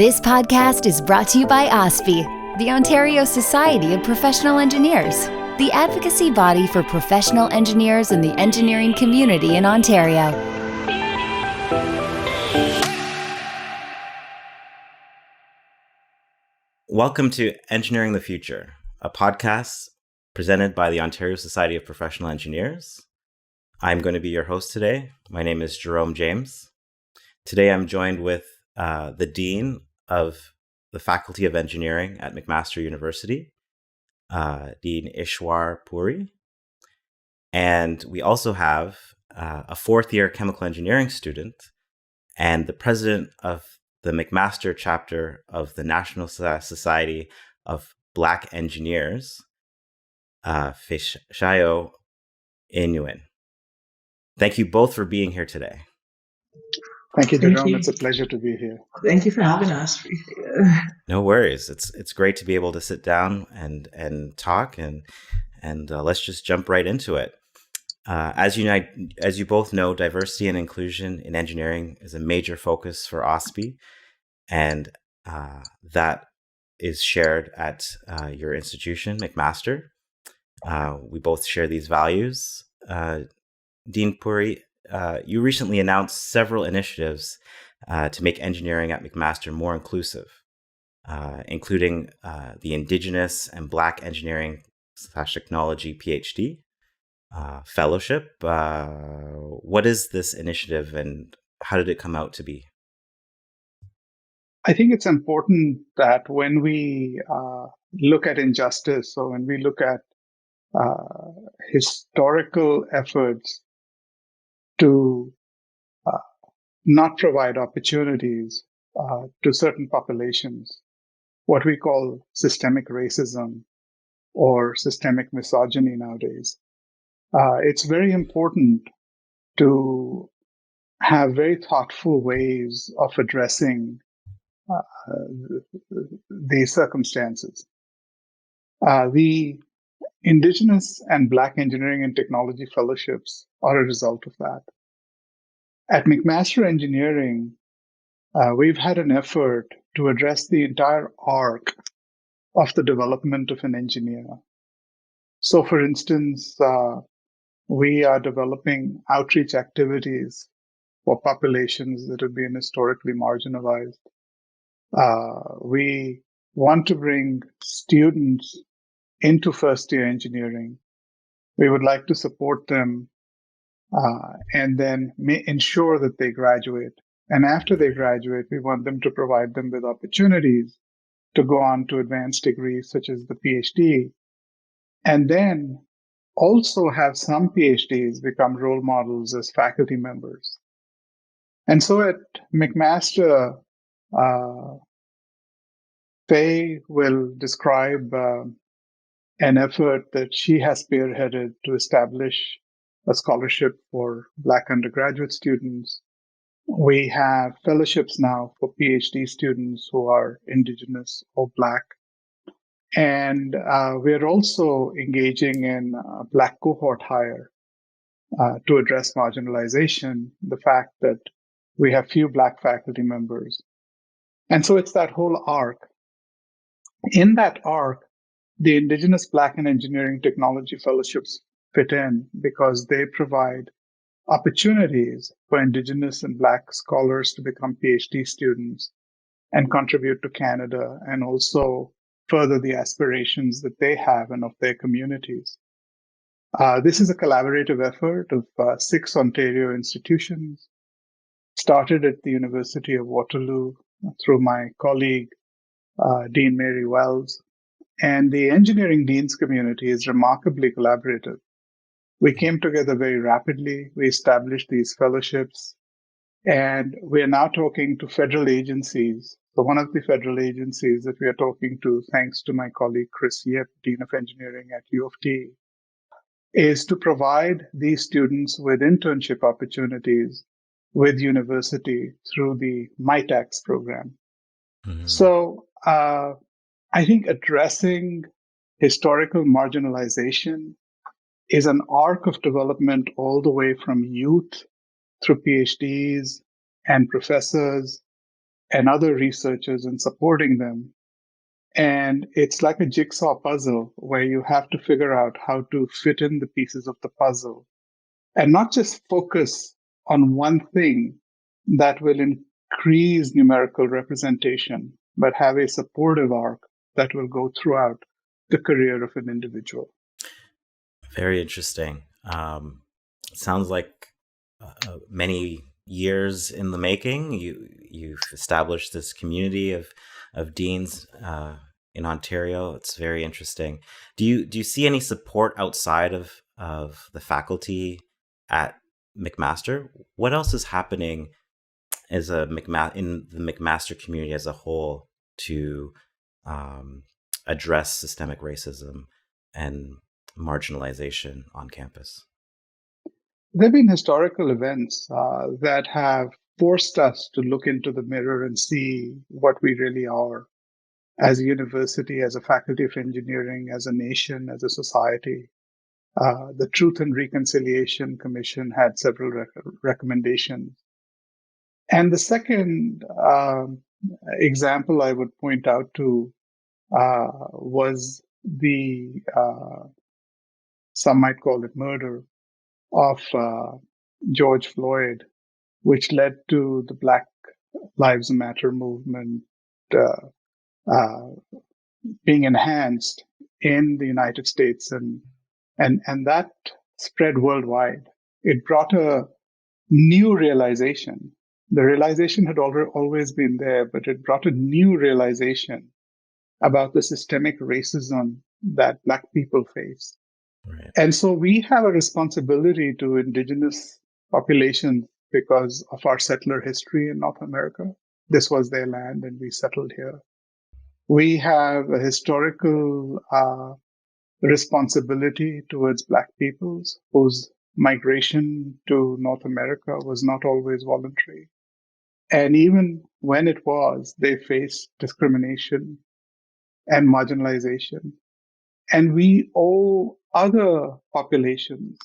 This podcast is brought to you by OSPE, the Ontario Society of Professional Engineers, the advocacy body for professional engineers and the engineering community in Ontario. Welcome to Engineering the Future, a podcast presented by the Ontario Society of Professional Engineers. I'm going to be your host today. My name is Jerome James. Today I'm joined with the Dean of the Faculty of Engineering at McMaster University, Dean Ishwar Puri. And we also have a fourth-year chemical engineering student and the president of the McMaster chapter of the National Society of Black Engineers, Feyisayo Enuiyin. Thank you both for being here today. Thank you, Jerome. It's a pleasure to be here. Thank you for having us. No worries. It's great to be able to sit down and talk and let's just jump right into it. As you both know, diversity and inclusion in engineering is a major focus for OSPE, and that is shared at your institution, McMaster. We both share these values. Dean Puri, you recently announced several initiatives to make engineering at McMaster more inclusive, including the Indigenous and Black Engineering / Technology PhD fellowship. What is this initiative and how did it come out to be? I think it's important that when we look at injustice, or when we look at historical efforts to not provide opportunities to certain populations, what we call systemic racism or systemic misogyny nowadays, it's very important to have very thoughtful ways of addressing these circumstances. The Indigenous and Black Engineering and Technology Fellowships are a result of that. At McMaster Engineering, we've had an effort to address the entire arc of the development of an engineer. So, for instance, we are developing outreach activities for populations that have been historically marginalized. We want to bring students into first-year engineering. We would like to support them and then ensure that they graduate. And after they graduate, we want them to provide them with opportunities to go on to advanced degrees such as the PhD, and then also have some PhDs become role models as faculty members. And so at McMaster, Faye will describe an effort that she has spearheaded to establish a scholarship for Black undergraduate students. We have fellowships now for PhD students who are Indigenous or Black. And we're also engaging in Black cohort hire to address marginalization, the fact that we have few Black faculty members. And so it's that whole arc. In that arc, the Indigenous Black and Engineering Technology Fellowships fit in because they provide opportunities for Indigenous and Black scholars to become PhD students and contribute to Canada and also further the aspirations that they have and of their communities. This is a collaborative effort of 6 Ontario institutions, started at the University of Waterloo through my colleague, Dean Mary Wells. And the engineering deans community is remarkably collaborative. We came together very rapidly. We established these fellowships, and we are now talking to federal agencies. So one of the federal agencies that we are talking to, thanks to my colleague Chris Yip, Dean of Engineering at U of T, is to provide these students with internship opportunities with university through the MyTax program. Mm-hmm. So I think addressing historical marginalization is an arc of development all the way from youth through PhDs and professors and other researchers and supporting them. And it's like a jigsaw puzzle where you have to figure out how to fit in the pieces of the puzzle and not just focus on one thing that will increase numerical representation, but have a supportive arc that will go throughout the career of an individual. Very interesting. Sounds like many years in the making. You've established this community of deans in Ontario. It's very interesting. Do you see any support outside of the faculty at McMaster? What else is happening as in the McMaster community as a whole to address systemic racism and marginalization on campus? There have been historical events that have forced us to look into the mirror and see what we really are as a university, as a faculty of engineering, as a nation, as a society. The Truth and Reconciliation Commission had several recommendations. And the second example I would point out to was the, some might call it murder, of George Floyd, which led to the Black Lives Matter movement being enhanced in the United States, and that spread worldwide. It brought a new realization. The realization had always been there, but it brought a new realization about the systemic racism that Black people face. Right. And so we have a responsibility to Indigenous populations because of our settler history in North America. This was their land and we settled here. We have a historical responsibility towards Black peoples whose migration to North America was not always voluntary. And even when it was, they faced discrimination and marginalization. And we owe other populations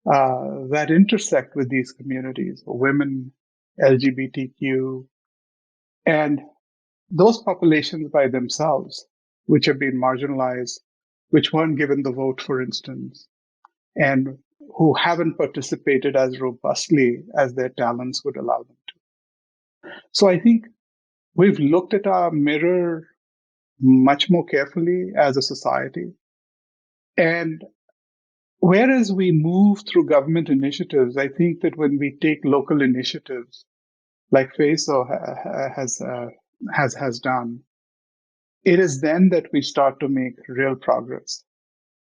that intersect with these communities, women, LGBTQ, and those populations by themselves, which have been marginalized, which weren't given the vote, for instance, and who haven't participated as robustly as their talents would allow them to. So I think we've looked at our mirror much more carefully as a society. And whereas we move through government initiatives, I think that when we take local initiatives, like Feyisayo has done, it is then that we start to make real progress.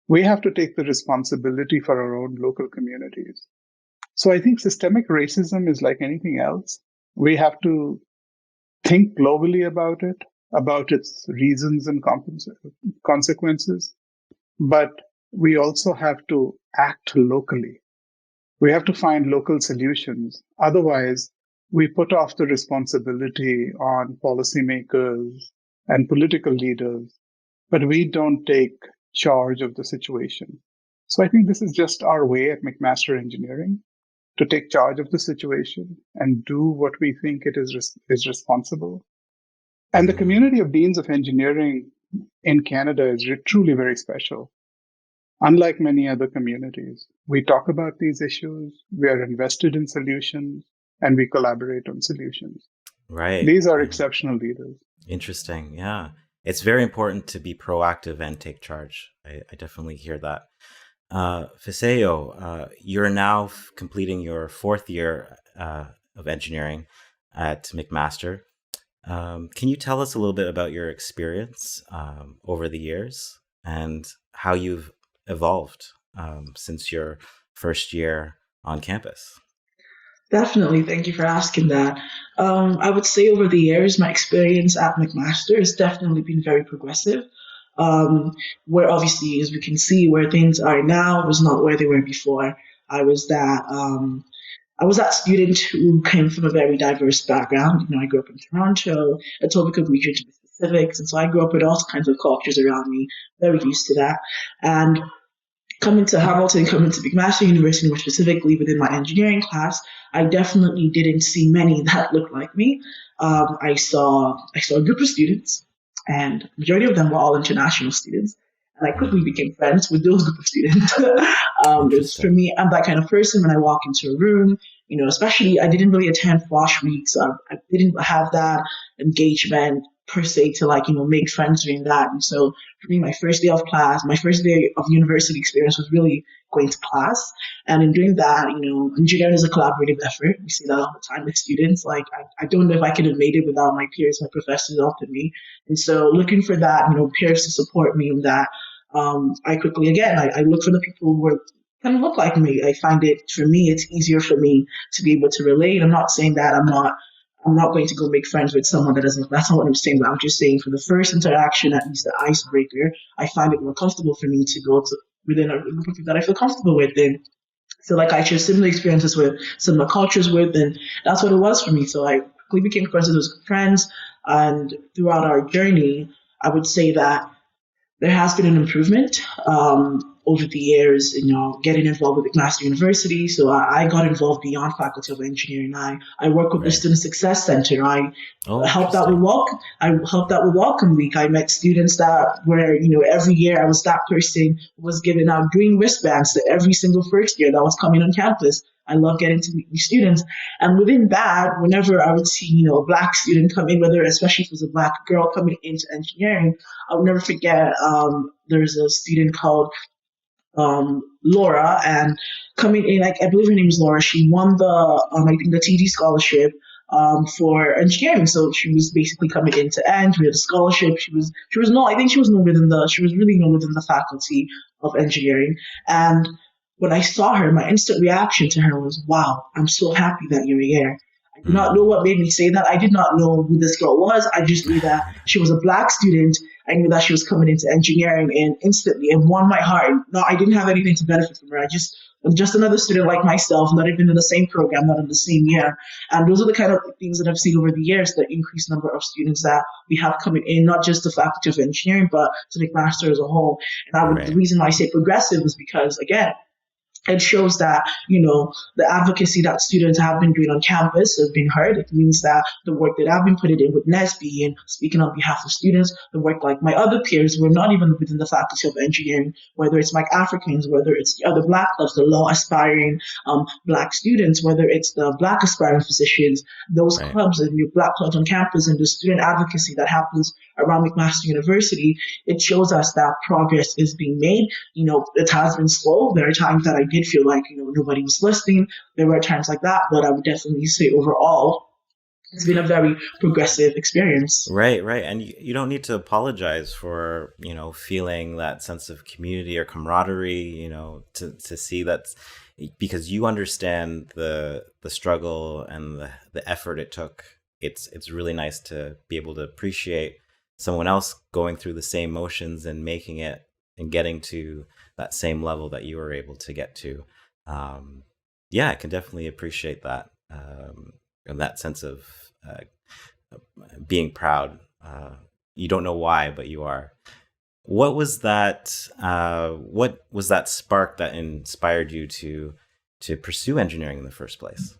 We have to take the responsibility for our own local communities. So I think systemic racism is like anything else. We have to think globally about it, about its reasons and consequences, but we also have to act locally. We have to find local solutions. Otherwise, we put off the responsibility on policymakers and political leaders, but we don't take charge of the situation. So I think this is just our way at McMaster Engineering to take charge of the situation and do what we think it is responsible. And the community of deans of engineering in Canada is truly very special. Unlike many other communities, we talk about these issues, we are invested in solutions, and we collaborate on solutions. Right. These are exceptional leaders. Interesting. Yeah. It's very important to be proactive and take charge. I definitely hear that. Feyisayo, you're now completing your fourth year of engineering at McMaster. Can you tell us a little bit about your experience over the years and how you've evolved since your first year on campus? Definitely. Thank you for asking that. I would say over the years, my experience at McMaster has definitely been very progressive. Where obviously, as we can see, where things are now was not where they were before. I was that student who came from a very diverse background. I grew up in Toronto, Etobicoke region to be specific, and so I grew up with all kinds of cultures around me, very used to that. And coming to Hamilton, coming to McMaster University, more specifically within my engineering class, I definitely didn't see many that looked like me. I saw a group of students, and the majority of them were all international students. And I quickly became friends with those group of students. For me, I'm that kind of person. When I walk into a room, especially I didn't really attend Wash Week, so I didn't have that engagement per se to make friends during that. And so for me, my first day of university experience was really going to class. And in doing that, engineering is a collaborative effort. We see that all the time with students. I don't know if I could have made it without my peers, my professors helping me. And so looking for that, peers to support me in that, I quickly, again, I look for the people who are kind of look like me. I find it's easier for me to be able to relate. I'm not saying that I'm not going to go make friends with someone that doesn't. That's not what I'm saying. But I'm just saying for the first interaction, at least the icebreaker, I find it more comfortable for me to go to within a group of people that I feel comfortable with. And feel like I share similar experiences with, similar cultures with, and that's what it was for me. So I quickly became friends with those friends. And throughout our journey, I would say that there has been an improvement over the years, getting involved with McMaster University. So I got involved beyond Faculty of Engineering. I work with the Student Success Center. I helped out with Welcome Week. I met students that were, every year I was that person who was giving out green wristbands to every single first year that was coming on campus. I love getting to meet new students. And within that, whenever I would see, a Black student come in, especially if it was a Black girl coming into engineering, I would never forget, there's a student called Laura, and coming in, I believe her name is Laura. She won the TD Scholarship for engineering. So she was basically coming into Eng. We had a scholarship. She was really known within the faculty of engineering. And when I saw her, my instant reaction to her was, wow, I'm so happy that you're here. I do not know what made me say that. I did not know who this girl was. I just knew that she was a Black student. I knew that she was coming into engineering, and instantly it won my heart. No, I didn't have anything to benefit from her. I'm just another student like myself, not even in the same program, not in the same year. And those are the kind of things that I've seen over the years, the increased number of students that we have coming in, not just the Faculty of Engineering, but to McMaster as a whole. And the reason why I say progressive is because, again, it shows that, the advocacy that students have been doing on campus has been heard. It means that the work that I've been putting in with NSBE and speaking on behalf of students, the work like my other peers who are not even within the Faculty of Engineering, whether it's like Africans, whether it's the other Black clubs, the law aspiring Black students, whether it's the Black aspiring physicians, those clubs and your Black clubs on campus and the student advocacy that happens around McMaster University, it shows us that progress is being made. It has been slow. There are times that I did feel like, nobody was listening. There were times like that, but I would definitely say overall, it's been a very progressive experience. Right. And you don't need to apologize for, feeling that sense of community or camaraderie, to see that, because you understand the struggle and the effort it took. It's really nice to be able to appreciate someone else going through the same motions and making it and getting to that same level that you were able to get to. I can definitely appreciate that, and that sense of being proud. You don't know why, but you are. What was that spark that inspired you to pursue engineering in the first place?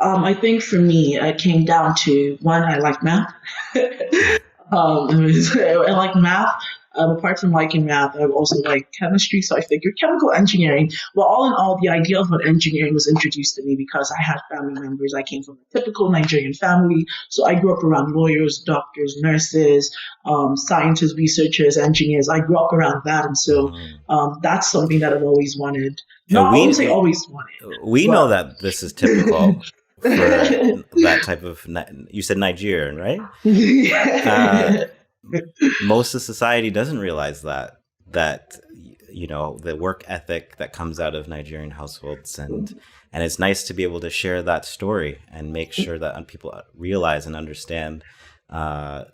I think for me, it came down to, one, I like math. I like math. Apart from liking math, I also like chemistry, so I figured chemical engineering. Well, all in all, the idea of what engineering was introduced to me because I had family members. I came from a typical Nigerian family, so I grew up around lawyers, doctors, nurses, scientists, researchers, engineers. I grew up around that, and so that's something that I've always wanted. I wouldn't say always wanted. We know that this is typical for that type of, you said Nigerian, right? Most of society doesn't realize that the work ethic that comes out of Nigerian households, and it's nice to be able to share that story and make sure that people realize and understand that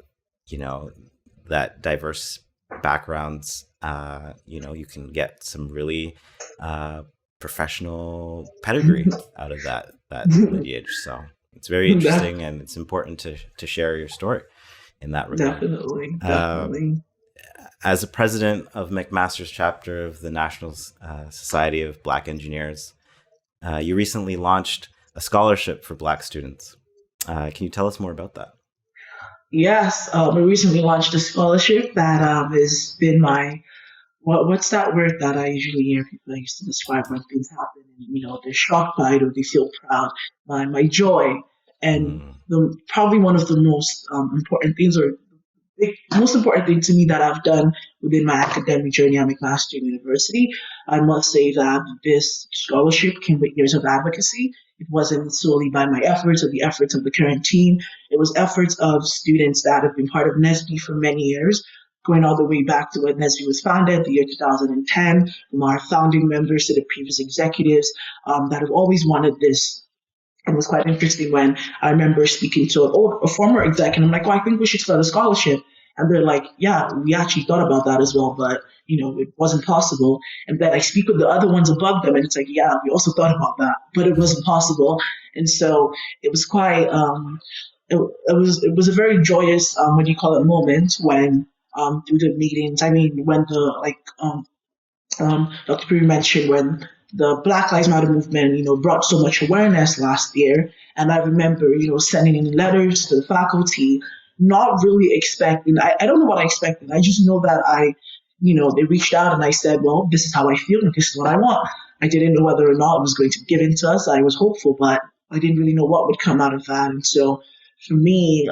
diverse backgrounds, you can get some really professional pedigree out of that lineage. So it's very interesting, and it's important to share your story in that regard. Definitely. as a president of McMaster's chapter of the National Society of Black Engineers, you recently launched a scholarship for Black students. Can you tell us more about that? Yes, we recently launched a scholarship that has been my what's that word that I usually hear people used to describe when things happen and they're shocked by it or they feel proud. My joy and probably one of the most important things or the most important thing to me that I've done within my academic journey at McMaster University, I must say that this scholarship came with years of advocacy. It wasn't solely by my efforts or the efforts of the current team. It was efforts of students that have been part of NSBE for many years, going all the way back to when NSBE was founded, the year 2010, from our founding members to the previous executives that have always wanted this. It was quite interesting when I remember speaking to a former exec, and I'm like, I think we should start a scholarship. And they're like, yeah, we actually thought about that as well, but, it wasn't possible. And then I speak with the other ones above them, and it's like, yeah, we also thought about that, but it wasn't possible. And so it was quite, it was a very joyous, moment when, through the meetings, when Dr. Puri mentioned when the Black Lives Matter movement, brought so much awareness last year. And I remember, sending in letters to the faculty, not really expecting, I don't know what I expected. I just know that they reached out and I said, well, this is how I feel and this is what I want. I didn't know whether or not it was going to be given to us. I was hopeful, but I didn't really know what would come out of that. And so for me,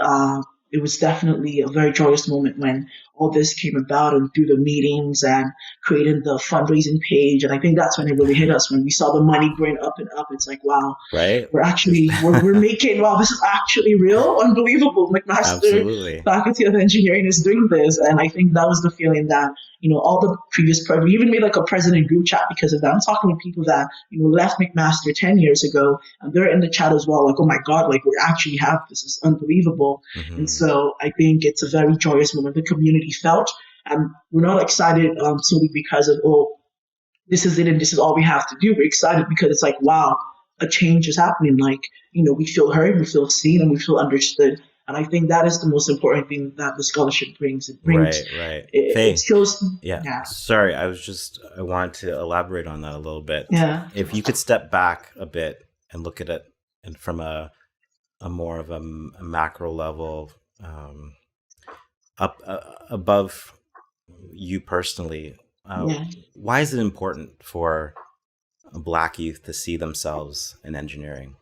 it was definitely a very joyous moment when all this came about and through the meetings and creating the fundraising page. And I think that's when it really hit us when we saw the money going up and up. It's like, wow, right? We're making, wow, this is actually real, unbelievable. McMaster Faculty of Engineering is doing this. And I think that was the feeling that, all the previous, we even made like a president group chat because of that. I'm talking with people that, left McMaster 10 years ago and they're in the chat as well. Like, oh my God, like we actually have this. Is unbelievable. Mm-hmm. And so I think it's a very joyous moment the community felt. And we're not excited solely because of, this is it and this is all we have to do. We're excited because it's like, wow, a change is happening. Like, we feel heard, we feel seen, and we feel understood. And I think that is the most important thing that the scholarship brings. It brings, right. It shows. Yeah. Sorry, I wanted to elaborate on that a little bit. Yeah. If you could step back a bit and look at it and from a more of a macro level, up above you personally, why is it important for Black youth to see themselves in engineering?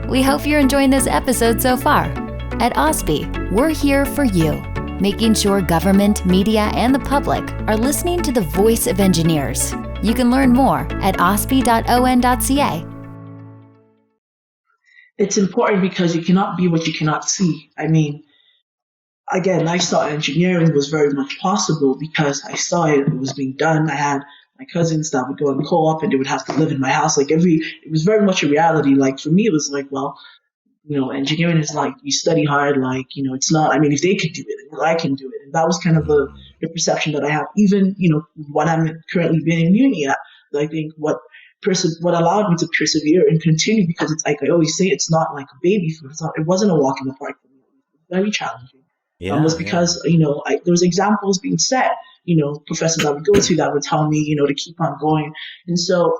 We hope you're enjoying this episode so far. At OSBE, we're here for you, making sure government, media, and the public are listening to the voice of engineers. You can learn more at osbe.on.ca. It's important because you cannot be what you cannot see. Again, I saw engineering was very much possible because I saw it was being done. I had my cousins that would go in co-op and they would have to live in my house. It was very much a reality. Like for me, it was like, well, engineering is like, you study hard, it's not, if they could do it, I can do it. And that was kind of the perception that I have, even, what I'm currently being in uni at. I think what allowed me to persevere and continue, because it's like I always say, it's not like a baby food. It wasn't a walk in the park for me. It was very challenging. Was because, there was examples being set, professors I would go to that would tell me, to keep on going. And so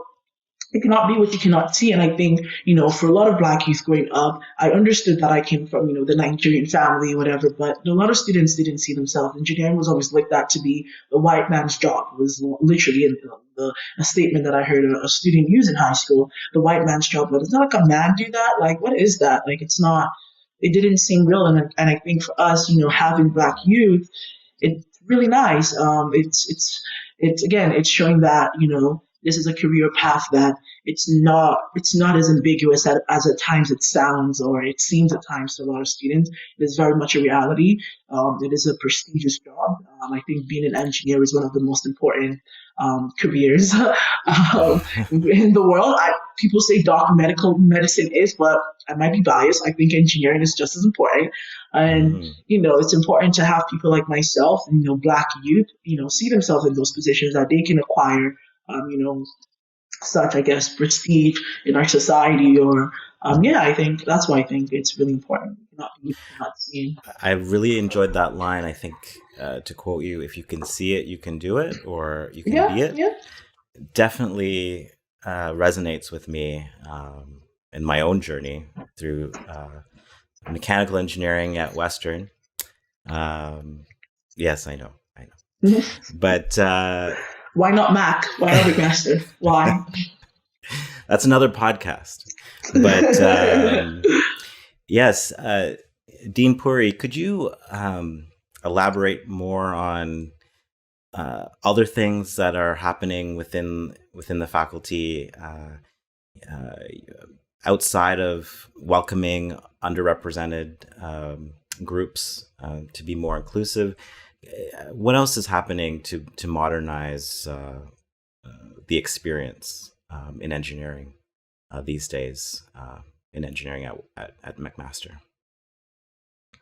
it cannot be what you cannot see. And I think, for a lot of Black youth growing up, I understood that I came from, the Nigerian family, whatever, but a lot of students didn't see themselves. Engineering was always looked at to be the white man's job. It was literally a statement that I heard a student use in high school, the white man's job. But it's not like a man do that. Like, what is that? Like, it's not. It didn't seem real, and I think for us, having Black youth, it's really nice. It's showing that this is a career path that it's not as ambiguous as at times it sounds or it seems at times to a lot of students. It is very much a reality. It is a prestigious job. I think being an engineer is one of the most important careers in the world. People say medical medicine is, but I might be biased. I think engineering is just as important. And, it's important to have people like myself, Black youth, see themselves in those positions that they can acquire, such, I guess, prestige in our society or I think that's why I think it's really important. Not seen. I really enjoyed that line. I think, to quote you, if you can see it, you can do it, or you can be Yeah, it. yeah. Definitely resonates with me in my own journey through mechanical engineering at Western. Yes, I know. But Why not Mac? Why not McMaster? Why? that's another podcast. But yes, Dean Puri, could you elaborate more on other things that are happening within the faculty outside of welcoming underrepresented groups to be more inclusive? What else is happening to modernize the experience in engineering these days in engineering at McMaster?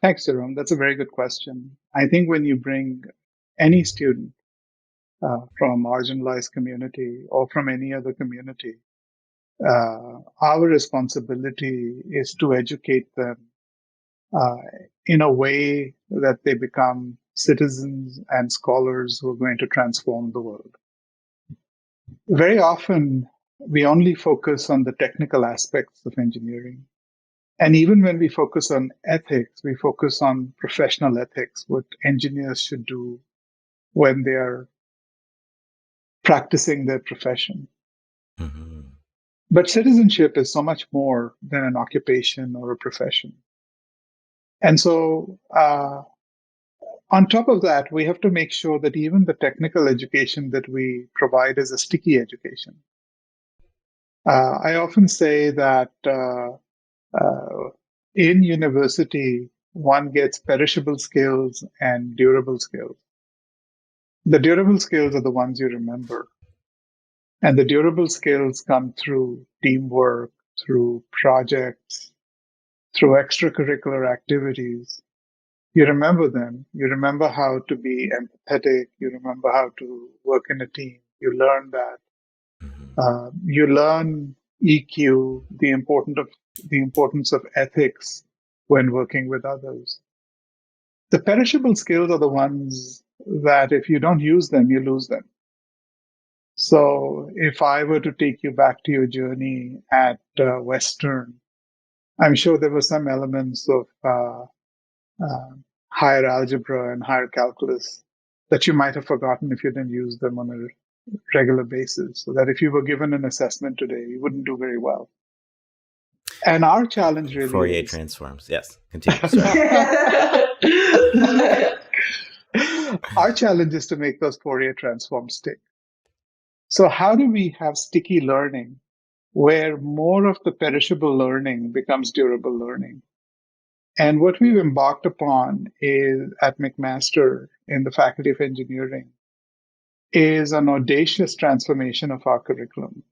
Thanks, Jerome. That's a very good question. I think when you bring any student from a marginalized community or from any other community, our responsibility is to educate them uh, in a way that they become citizens and scholars who are going to transform the world. Very often, we only focus on the technical aspects of engineering. And even when we focus on ethics, we focus on professional ethics, what engineers should do when they are practicing their profession. Mm-hmm. But citizenship is so much more than an occupation or a profession. And so, on top of that, we have to make sure that even the technical education that we provide is a sticky education. I often say that in university, one gets perishable skills and durable skills. The durable skills are the ones you remember. And the durable skills come through teamwork, through projects, through extracurricular activities. You remember them. You remember how to be empathetic. You remember how to work in a team. You learn that. You learn EQ, the importance of ethics when working with others. The perishable skills are the ones that if you don't use them, you lose them. So if I were to take you back to your journey at Western, I'm sure there were some elements of higher algebra and higher calculus that you might have forgotten if you didn't use them on a regular basis. So that if you were given an assessment today, you wouldn't do very well. And our challenge really Fourier is transforms. Yes, continue. Sorry. our challenge is to make those Fourier transforms stick. So how do we have sticky learning where more of the perishable learning becomes durable learning? And what we've embarked upon is at McMaster in the Faculty of Engineering is an audacious transformation of our curriculum.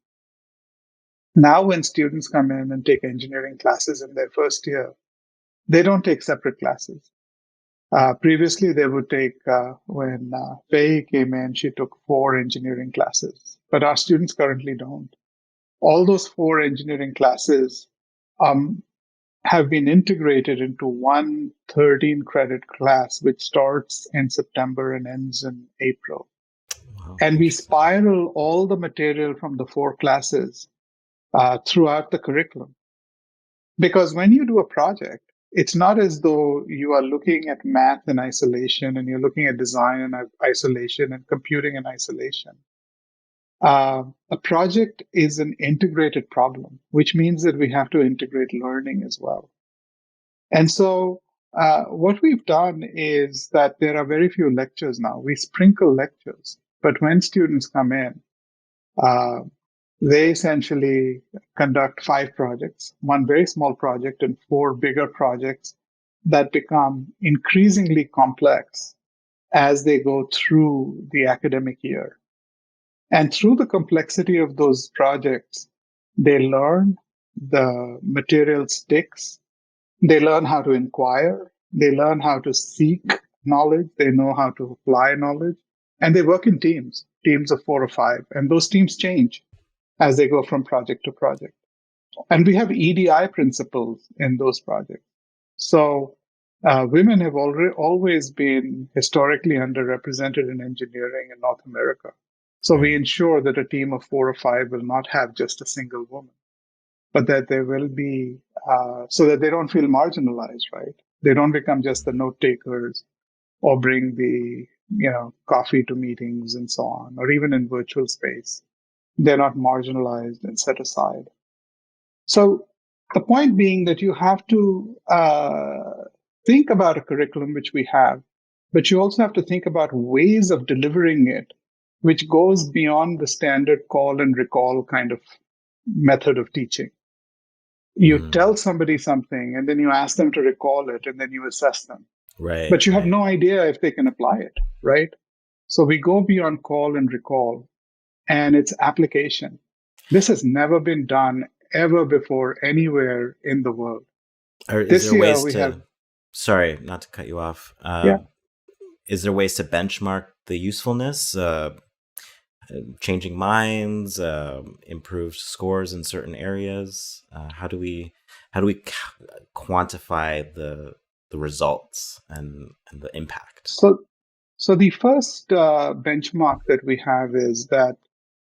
Now, when students come in and take engineering classes in their first year, they don't take separate classes. Previously, they would take, when Faye came in, she took 4 engineering classes, but our students currently don't. All those 4 engineering classes have been integrated into one 13-credit class, which starts in September and ends in April. Wow, and we spiral all the material from the 4 classes throughout the curriculum. Because when you do a project, it's not as though you are looking at math in isolation and you're looking at design in isolation and computing in isolation. A project is an integrated problem, which means that we have to integrate learning as well. And so what we've done is that there are very few lectures now. We sprinkle lectures, but when students come in, they essentially conduct 5 projects, 1 very small project and 4 bigger projects that become increasingly complex as they go through the academic year. And through the complexity of those projects, they learn the material sticks, they learn how to inquire, they learn how to seek knowledge, they know how to apply knowledge, and they work in teams of 4 or 5, and those teams change as they go from project to project. And we have EDI principles in those projects. So women have always been historically underrepresented in engineering in North America. So we ensure that a team of 4 or 5 will not have just a single woman, but that there will be, so that they don't feel marginalized, right? They don't become just the note takers or bring the, coffee to meetings and so on, or even in virtual space. They're not marginalized and set aside. So the point being that you have to think about a curriculum, which we have, but you also have to think about ways of delivering it, which goes beyond the standard call and recall kind of method of teaching. You tell somebody something and then you ask them to recall it and then you assess them. Right. But you have no idea if they can apply it, right? So we go beyond call and recall and its application. This has never been done ever before anywhere in the world. Is there ways to, sorry, not to cut you off. Is there ways to benchmark the usefulness, changing minds, improved scores in certain areas? How do we quantify the results and the impact? So the first benchmark that we have is that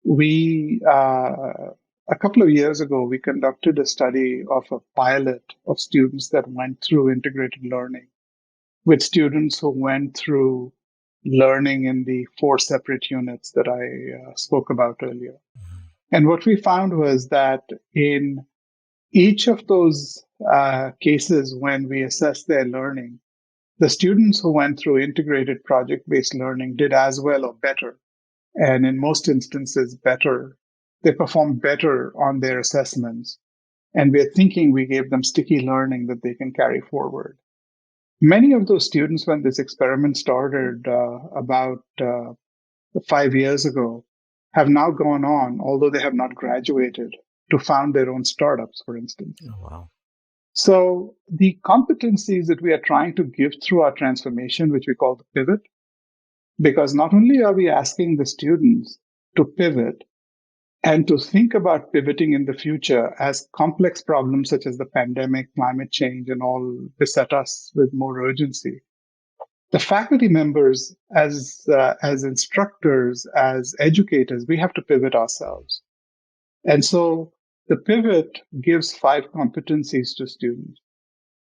we a couple of years ago we conducted a study of a pilot of students that went through integrated learning with students who went through learning in the 4 separate units that I spoke about earlier. And what we found was that in each of those cases, when we assessed their learning, the students who went through integrated project-based learning did as well or better. And in most instances, better. They performed better on their assessments. And we're thinking we gave them sticky learning that they can carry forward. Many of those students, when this experiment started about 5 years ago, have now gone on, although they have not graduated, to found their own startups, for instance. Oh, wow. So the competencies that we are trying to give through our transformation, which we call the pivot, because not only are we asking the students to pivot and to think about pivoting in the future as complex problems such as the pandemic, climate change, and all beset us with more urgency. The faculty members, as instructors, as educators, we have to pivot ourselves. And so the pivot gives 5 competencies to students.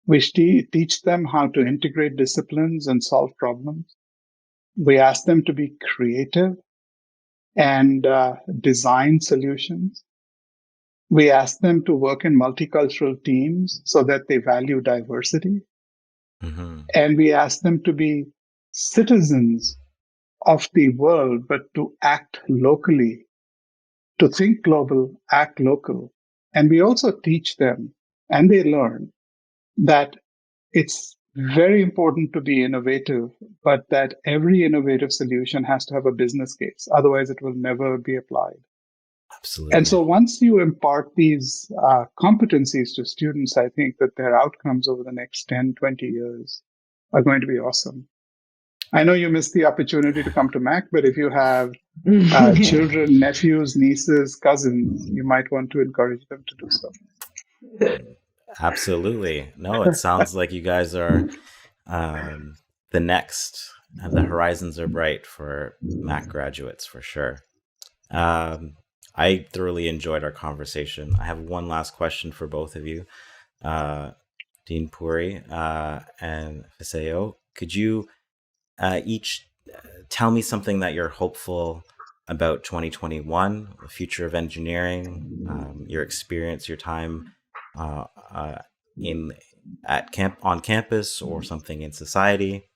We teach them how to integrate disciplines and solve problems. We ask them to be creative and design solutions. We ask them to work in multicultural teams so that they value diversity. Mm-hmm. And we ask them to be citizens of the world, but to act locally, to think global, act local. And we also teach them, and they learn, that it's very important to be innovative, but that every innovative solution has to have a business case. Otherwise, it will never be applied. Absolutely. And so once you impart these competencies to students, I think that their outcomes over the next 10, 20 years are going to be awesome. I know you missed the opportunity to come to Mac, but if you have children, nephews, nieces, cousins, you might want to encourage them to do so. Absolutely. No, it sounds like you guys are the next, and the horizons are bright for Mac graduates for sure. I thoroughly enjoyed our conversation. I have one last question for both of you, Dean Puri and Feyisayo. Could you each tell me something that you're hopeful about 2021, the future of engineering, your experience, your time on campus, or something in society?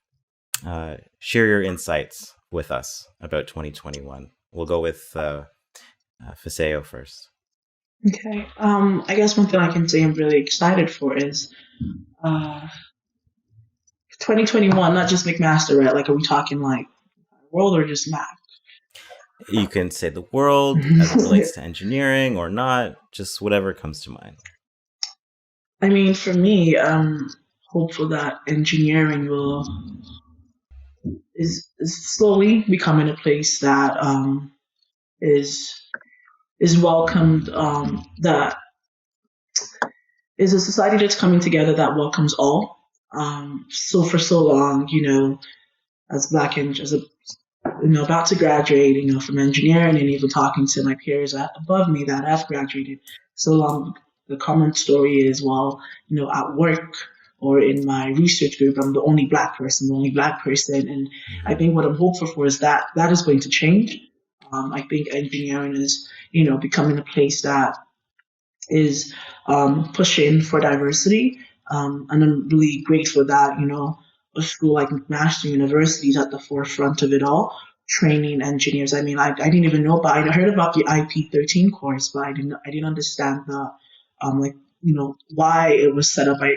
Share your insights with us about 2021. We'll go with Feyisayo first. Okay. I guess one thing I can say I'm really excited for is 2021, not just McMaster, right? Like, are we talking like world or just Mac? You can say the world as it relates to engineering or not, just whatever comes to mind. I mean, for me, I'm hopeful that engineering is slowly becoming a place that is welcomed, that is a society that's coming together that welcomes all. So for so long, as Black and as a about to graduate, from engineering, and even talking to my peers above me that have graduated so long, the common story is, well, at work or in my research group, I'm the only Black person, and I think what I'm hopeful for is that is going to change. I think engineering is, becoming a place that is pushing for diversity. And I'm really grateful that, a school like McMaster University is at the forefront of it all, training engineers. I mean, I didn't even know about, I heard about the IP13 course, but I didn't understand the, why it was set up. I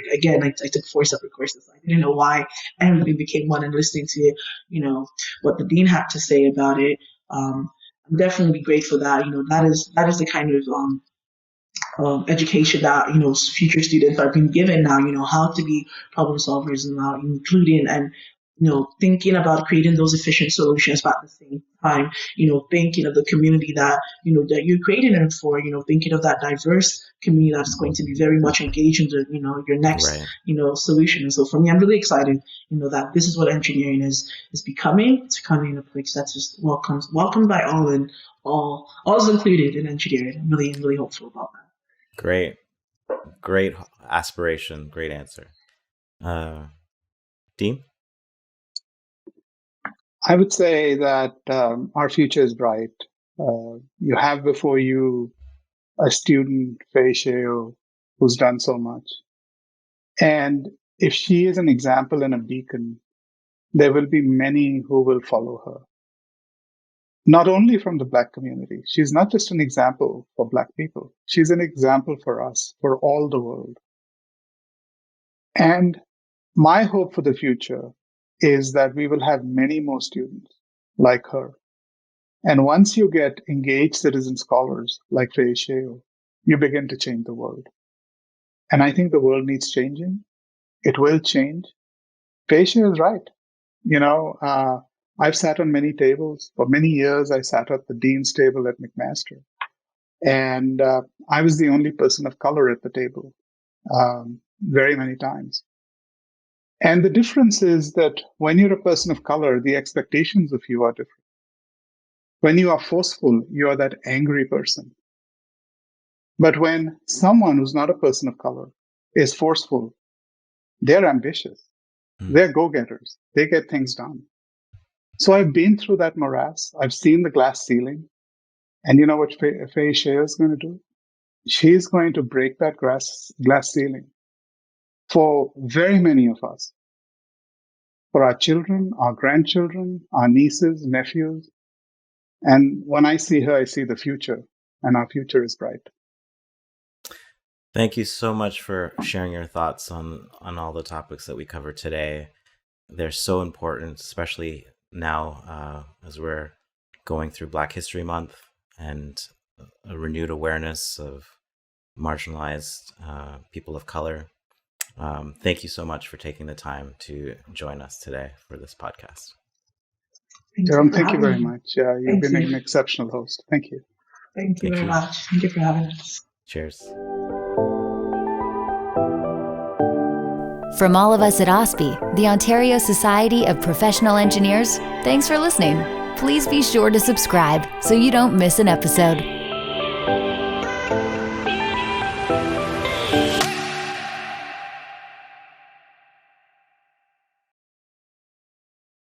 took 4 separate courses. I didn't know why everything became one, and listening to, what the dean had to say about it. I'm definitely grateful that, that is the kind of, education that future students are being given now. How to be problem solvers, and now including and thinking about creating those efficient solutions, but at the same time thinking of the community that that you're creating it for. Thinking of that diverse community that's going to be very much engaged in the your next solution. And so for me, I'm really excited that this is what engineering is becoming. It's becoming a place that's just welcomed by all, and all is included in engineering. I'm really hopeful about that. Great aspiration. Great answer. Dean? I would say that our future is bright. You have before you a student, Feyisayo, who's done so much. And if she is an example and a beacon, there will be many who will follow her. Not only from the Black community. She's not just an example for Black people. She's an example for us, for all the world. And my hope for the future is that we will have many more students like her. And once you get engaged citizen scholars like Feyisayo, you begin to change the world. And I think the world needs changing. It will change. Feyisayo is right. I've sat on many tables. For many years, I sat at the dean's table at McMaster. And I was the only person of color at the table very many times. And the difference is that when you're a person of color, the expectations of you are different. When you are forceful, you are that angry person. But when someone who's not a person of color is forceful, they're ambitious. They're go-getters. They get things done. So I've been through that morass. I've seen the glass ceiling. And you know what Feyisayo is going to do? She's going to break that glass ceiling for very many of us, for our children, our grandchildren, our nieces, nephews. And when I see her, I see the future, and our future is bright. Thank you so much for sharing your thoughts on all the topics that we covered today. They're so important, especially now as we're going through Black History Month and a renewed awareness of marginalized people of color. Thank you so much for taking the time to join us today for this podcast. Jerome, thank you very much. You've been an exceptional host. Thank you. Thank you very much. Thank you for having us. Cheers. From all of us at OSPE, the Ontario Society of Professional Engineers, thanks for listening. Please be sure to subscribe so you don't miss an episode.